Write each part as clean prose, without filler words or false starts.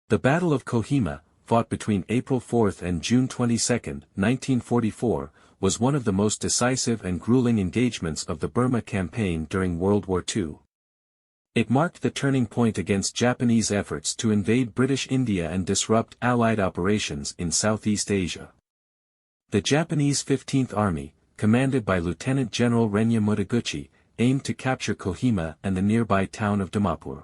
The Battle of Kohima, fought between April 4 and June 22, 1944, was one of the most decisive and grueling engagements of the Burma campaign during World War II. It marked the turning point against Japanese efforts to invade British India and disrupt Allied operations in Southeast Asia. The Japanese 15th Army, commanded by Lieutenant General Renya Mutaguchi, aimed to capture Kohima and the nearby town of Dimapur.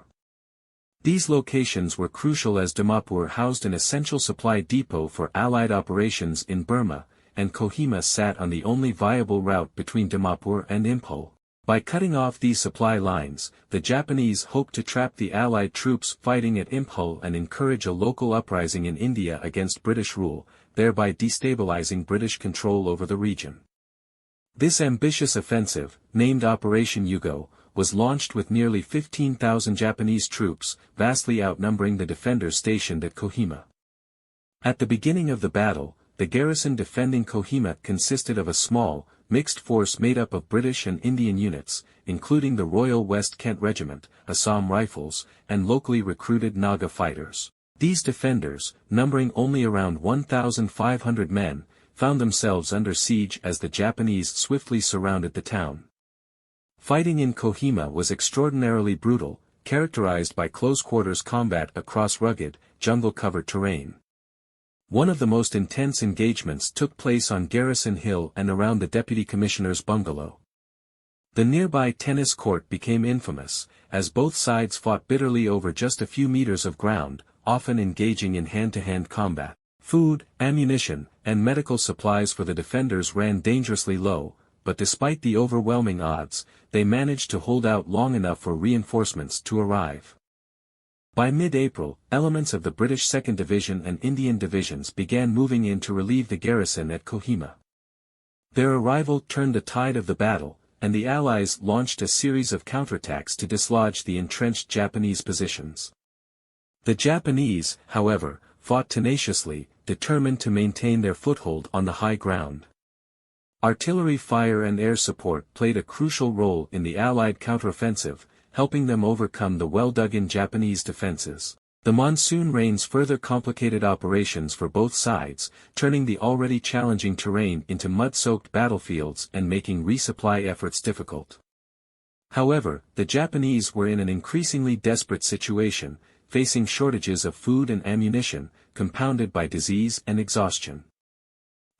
These locations were crucial as Dimapur housed an essential supply depot for Allied operations in Burma, and Kohima sat on the only viable route between Dimapur and Imphal. By cutting off these supply lines, the Japanese hoped to trap the Allied troops fighting at Imphal and encourage a local uprising in India against British rule, thereby destabilizing British control over the region. This ambitious offensive, named Operation Yugo, was launched with nearly 15,000 Japanese troops, vastly outnumbering the defenders stationed at Kohima. At the beginning of the battle, the garrison defending Kohima consisted of a small, mixed force made up of British and Indian units, including the Royal West Kent Regiment, Assam Rifles, and locally recruited Naga fighters. These defenders, numbering only around 1,500 men, found themselves under siege as the Japanese swiftly surrounded the town. Fighting in Kohima was extraordinarily brutal, characterized by close-quarters combat across rugged, jungle-covered terrain. One of the most intense engagements took place on Garrison Hill and around the Deputy Commissioner's bungalow. The nearby tennis court became infamous, as both sides fought bitterly over just a few meters of ground, often engaging in hand-to-hand combat. Food, ammunition, and medical supplies for the defenders ran dangerously low, but despite the overwhelming odds, they managed to hold out long enough for reinforcements to arrive. By mid-April, elements of the British 2nd Division and Indian divisions began moving in to relieve the garrison at Kohima. Their arrival turned the tide of the battle, and the Allies launched a series of counterattacks to dislodge the entrenched Japanese positions. The Japanese, however, fought tenaciously, determined to maintain their foothold on the high ground. Artillery fire and air support played a crucial role in the Allied counteroffensive, helping them overcome the well-dug-in Japanese defenses. The monsoon rains further complicated operations for both sides, turning the already challenging terrain into mud-soaked battlefields and making resupply efforts difficult. However, the Japanese were in an increasingly desperate situation, facing shortages of food and ammunition, compounded by disease and exhaustion.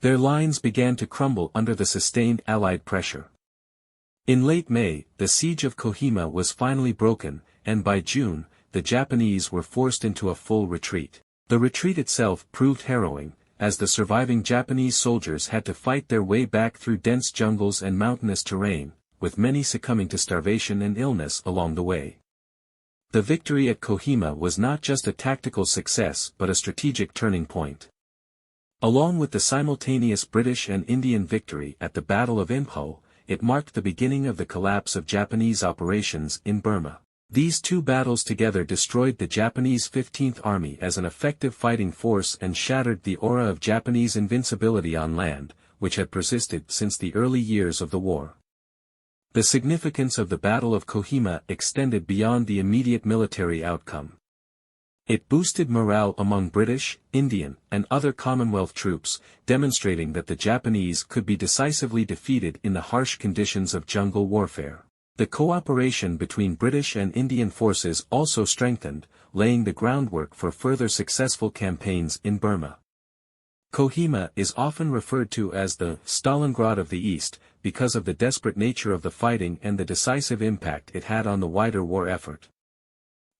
Their lines began to crumble under the sustained Allied pressure. In late May, the siege of Kohima was finally broken, and by June, the Japanese were forced into a full retreat. The retreat itself proved harrowing, as the surviving Japanese soldiers had to fight their way back through dense jungles and mountainous terrain, with many succumbing to starvation and illness along the way. The victory at Kohima was not just a tactical success but a strategic turning point. Along with the simultaneous British and Indian victory at the Battle of Imphal, it marked the beginning of the collapse of Japanese operations in Burma. These two battles together destroyed the Japanese 15th Army as an effective fighting force and shattered the aura of Japanese invincibility on land, which had persisted since the early years of the war. The significance of the Battle of Kohima extended beyond the immediate military outcome. It boosted morale among British, Indian, and other Commonwealth troops, demonstrating that the Japanese could be decisively defeated in the harsh conditions of jungle warfare. The cooperation between British and Indian forces also strengthened, laying the groundwork for further successful campaigns in Burma. Kohima is often referred to as the Stalingrad of the East, because of the desperate nature of the fighting and the decisive impact it had on the wider war effort.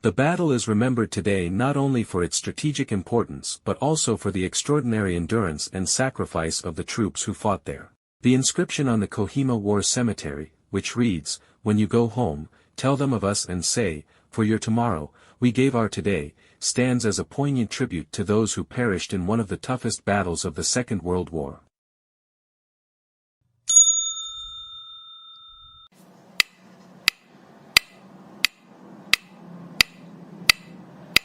The battle is remembered today not only for its strategic importance but also for the extraordinary endurance and sacrifice of the troops who fought there. The inscription on the Kohima War Cemetery, which reads, "When you go home, tell them of us and say, for your tomorrow, we gave our today," stands as a poignant tribute to those who perished in one of the toughest battles of the Second World War.